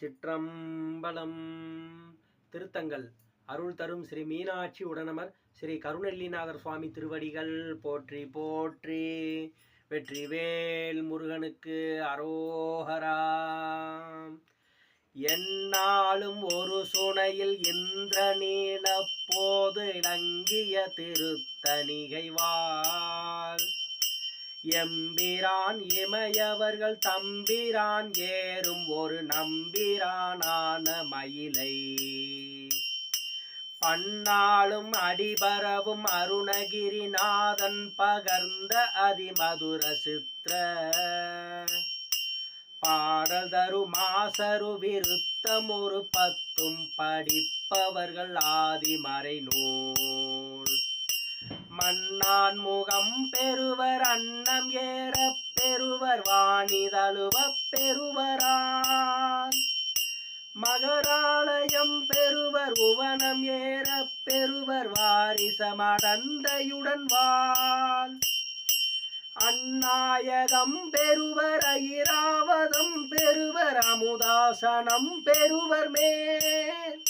திருச்சிற்றம்பலம். திருத்தங்கள் அருள் தரும் ஸ்ரீ மீனாட்சி உடனமர் ஸ்ரீ கருணெல்லிநாதர் சுவாமி திருவடிகள் போற்றி போற்றி. வெற்றிவேல் முருகனுக்கு அரோகரா. என்னாலும் ஒரு சுனையில் இந்திர நீல போது இலங்கிய திருத்தணிகைவாள் எம்பிரான் இமையவர்கள் தம்பிரான் ஏறும் ஒரு நம்பிரானான மயிலை பன்னாளும் அடிபரவும் அருணகிரிநாதன் பகர்ந்த அதிமதுர சித்திர பாடல் தரும் மாசரு விருத்தம் ஒரு பத்தும் படிப்பவர்கள் ஆதிமறை நூல் மன்னான் முகம் பெறுவர் அன்னம் ஏற பெறுவர் வாணிதழுவ பெறுவரான் மகராலயம் பெறுவர் உவனம் ஏற பெறுவர் வாரிசமடந்தையுடன் வாழ் அந்நாயகம் பெறுவர் ஐராவதம் பெறுவர் அமுதாசனம் பெறுவர் மேல்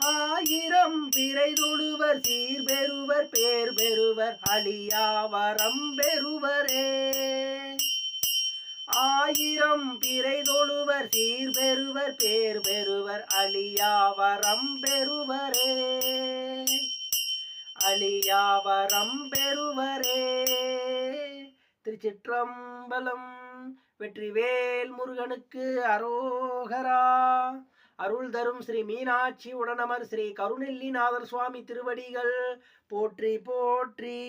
ஆயிரம் பிறை தொழுவர் சீர் பெறுவர் பேர் பெறுவர் அழியாவரம் பெறுவரே ஆயிரம் பிறை தொழுவர் சீர் பெறுவர் பேர் பெறுவர் அழியாவரம் பெறுவரே அழியாவரம் பெறுவரே. திருச்சிற்றம்பலம். வெற்றிவேல் முருகனுக்கு அரோகரா. அருள் தரும் ஸ்ரீ மீனாட்சி உடனமர் ஸ்ரீ கருணெல்லிநாதர் சுவாமி திருவடிகள் போற்றி போற்றி.